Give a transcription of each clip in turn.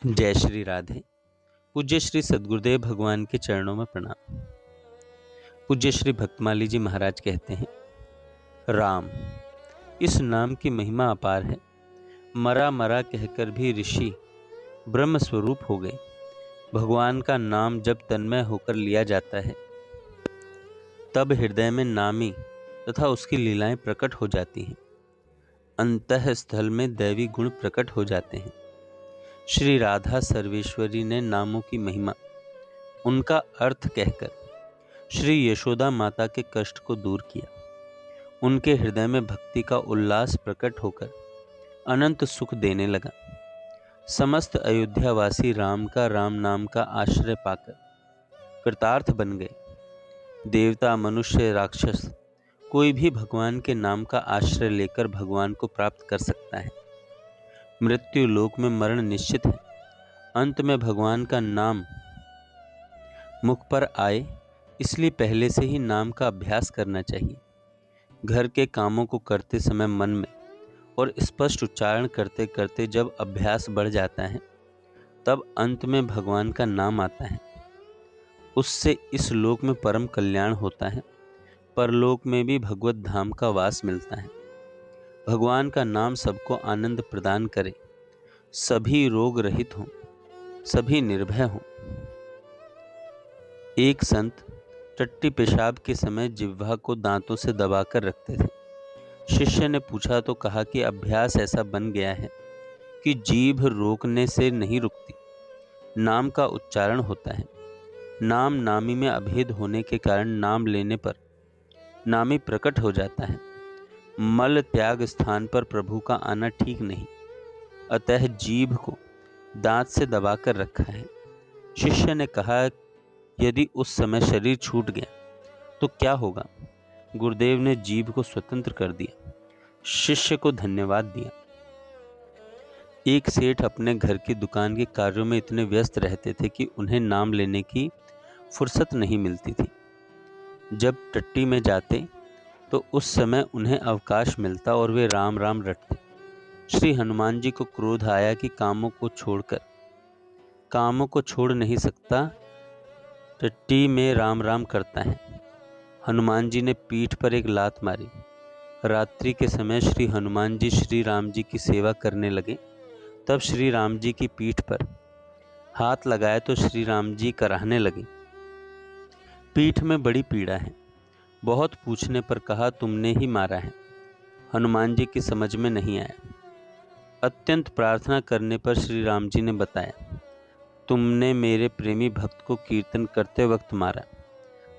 जय श्री राधे। पूज्य श्री सद्गुरुदेव भगवान के चरणों में प्रणाम। पूज्य श्री भक्तमाली जी महाराज कहते हैं, राम, इस नाम की महिमा अपार है। मरा मरा कहकर भी ऋषि ब्रह्म स्वरूप हो गए। भगवान का नाम जब तन्मय होकर लिया जाता है तब हृदय में नामी तथा उसकी लीलाएं प्रकट हो जाती हैं। अंतः स्थल में दैवी गुण प्रकट हो जाते हैं। श्री राधा सर्वेश्वरी ने नामों की महिमा, उनका अर्थ कहकर श्री यशोदा माता के कष्ट को दूर किया। उनके हृदय में भक्ति का उल्लास प्रकट होकर अनंत सुख देने लगा। समस्त अयोध्यावासी राम नाम का आश्रय पाकर कृतार्थ बन गए। देवता, मनुष्य, राक्षस, कोई भी भगवान के नाम का आश्रय लेकर भगवान को प्राप्त कर सकता है। मृत्यु लोक में मरण निश्चित है। अंत में भगवान का नाम मुख पर आए, इसलिए पहले से ही नाम का अभ्यास करना चाहिए। घर के कामों को करते समय मन में और स्पष्ट उच्चारण करते करते जब अभ्यास बढ़ जाता है तब अंत में भगवान का नाम आता है। उससे इस लोक में परम कल्याण होता है, परलोक में भी भगवत धाम का वास मिलता है। भगवान का नाम सबको आनंद प्रदान करे, सभी रोग रहित हों, सभी निर्भय हों। एक संत टट्टी पेशाब के समय जिह्वा को दांतों से दबाकर रखते थे। शिष्य ने पूछा तो कहा कि अभ्यास ऐसा बन गया है कि जीभ रोकने से नहीं रुकती, नाम का उच्चारण होता है। नाम नामी में अभेद होने के कारण नाम लेने पर नामी प्रकट हो जाता है। मल त्याग स्थान पर प्रभु का आना ठीक नहीं, अतः जीभ को दांत से दबाकर रखा है। शिष्य ने कहा, यदि उस समय शरीर छूट गया तो क्या होगा? गुरुदेव ने जीभ को स्वतंत्र कर दिया, शिष्य को धन्यवाद दिया। एक सेठ अपने घर की दुकान के कार्यों में इतने व्यस्त रहते थे कि उन्हें नाम लेने की फुर्सत नहीं मिलती थी। जब टट्टी में जाते तो उस समय उन्हें अवकाश मिलता और वे राम राम रटते। श्री हनुमान जी को क्रोध आया कि कामों को छोड़ नहीं सकता, टट्टी में राम राम करता है। हनुमान जी ने पीठ पर एक लात मारी। रात्रि के समय श्री हनुमान जी श्री राम जी की सेवा करने लगे। तब श्री राम जी की पीठ पर हाथ लगाए तो श्री राम जी कराहने लगे, पीठ में बड़ी पीड़ा है। बहुत पूछने पर कहा, तुमने ही मारा है। हनुमान जी की समझ में नहीं आया। अत्यंत प्रार्थना करने पर श्री राम जी ने बताया, तुमने मेरे प्रेमी भक्त को कीर्तन करते वक्त मारा।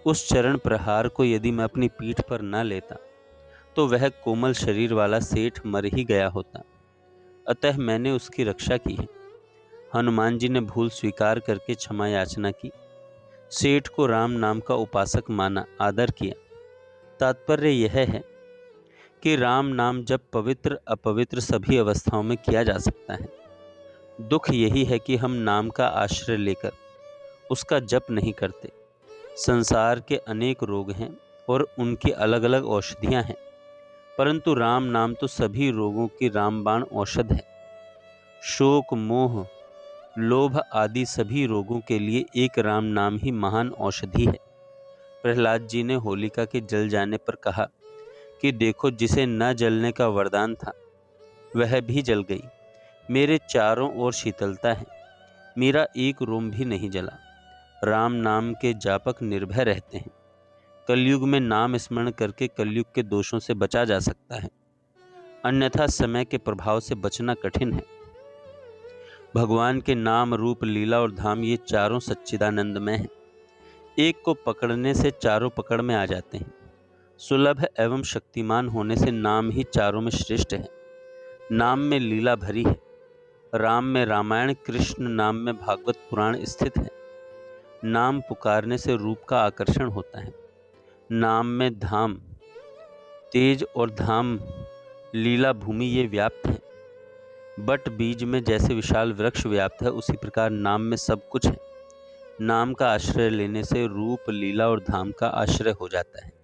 उस चरण प्रहार को यदि मैं अपनी पीठ पर न लेता तो वह कोमल शरीर वाला सेठ मर ही गया होता, अतः मैंने उसकी रक्षा की है। हनुमान जी ने भूल स्वीकार करके क्षमा याचना की। सेठ को राम नाम का उपासक माना, आदर किया। तात्पर्य यह है कि राम नाम जब पवित्र अपवित्र सभी अवस्थाओं में किया जा सकता है। दुख यही है कि हम नाम का आश्रय लेकर उसका जप नहीं करते। संसार के अनेक रोग हैं और उनकी अलग अलग औषधियां हैं, परंतु राम नाम तो सभी रोगों की रामबाण औषध है। शोक, मोह, लोभ आदि सभी रोगों के लिए एक राम नाम ही महान औषधि है। प्रहलाद जी ने होलिका के जल जाने पर कहा कि देखो, जिसे न जलने का वरदान था वह भी जल गई। मेरे चारों ओर शीतलता है, मेरा एक रोम भी नहीं जला। राम नाम के जापक निर्भय रहते हैं। कलयुग में नाम स्मरण करके कलयुग के दोषों से बचा जा सकता है, अन्यथा समय के प्रभाव से बचना कठिन है। भगवान के नाम, रूप, लीला और धाम ये चारों सच्चिदानंदमय हैं। एक को पकड़ने से चारों पकड़ में आ जाते हैं। सुलभ एवं शक्तिमान होने से नाम ही चारों में श्रेष्ठ है। नाम में लीला भरी है। राम में रामायण, कृष्ण नाम में भागवत पुराण स्थित है। नाम पुकारने से रूप का आकर्षण होता है। नाम में धाम, तेज और धाम, लीला भूमि ये व्याप्त है। बट बीज में जैसे विशाल वृक्ष व्याप्त है, उसी प्रकार नाम में सब कुछ है। नाम का आश्रय लेने से रूप, लीला और धाम का आश्रय हो जाता है।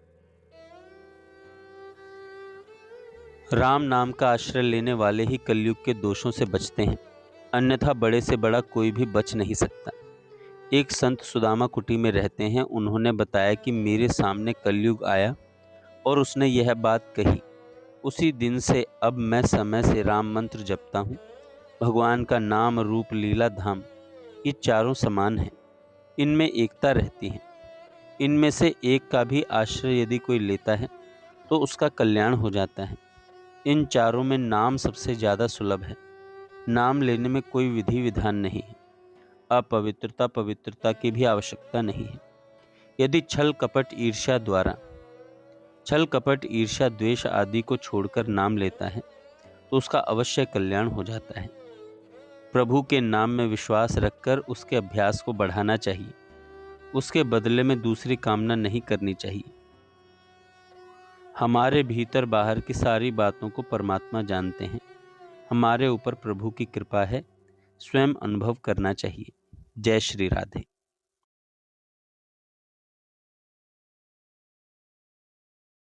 राम नाम का आश्रय लेने वाले ही कलयुग के दोषों से बचते हैं। अन्यथा बड़े से बड़ा कोई भी बच नहीं सकता। एक संत सुदामा कुटी में रहते हैं। उन्होंने बताया कि मेरे सामने कलयुग आया और उसने यह बात कही। उसी दिन से अब मैं समय से राम मंत्र जपता हूँ। भगवान का नाम, रूप, लीला, धाम ये चारों समान हैं। इनमें एकता रहती है। इनमें से एक का भी आश्रय यदि कोई लेता है तो उसका कल्याण हो जाता है। इन चारों में नाम सबसे ज़्यादा सुलभ है। नाम लेने में कोई विधि विधान नहीं है। अपवित्रता पवित्रता की भी आवश्यकता नहीं है। यदि छल कपट ईर्ष्या द्वेष आदि को छोड़कर नाम लेता है तो उसका अवश्य कल्याण हो जाता है। प्रभु के नाम में विश्वास रखकर उसके अभ्यास को बढ़ाना चाहिए। उसके बदले में दूसरी कामना नहीं करनी चाहिए। हमारे भीतर बाहर की सारी बातों को परमात्मा जानते हैं। हमारे ऊपर प्रभु की कृपा है। स्वयं अनुभव करना चाहिए। जय श्री राधे।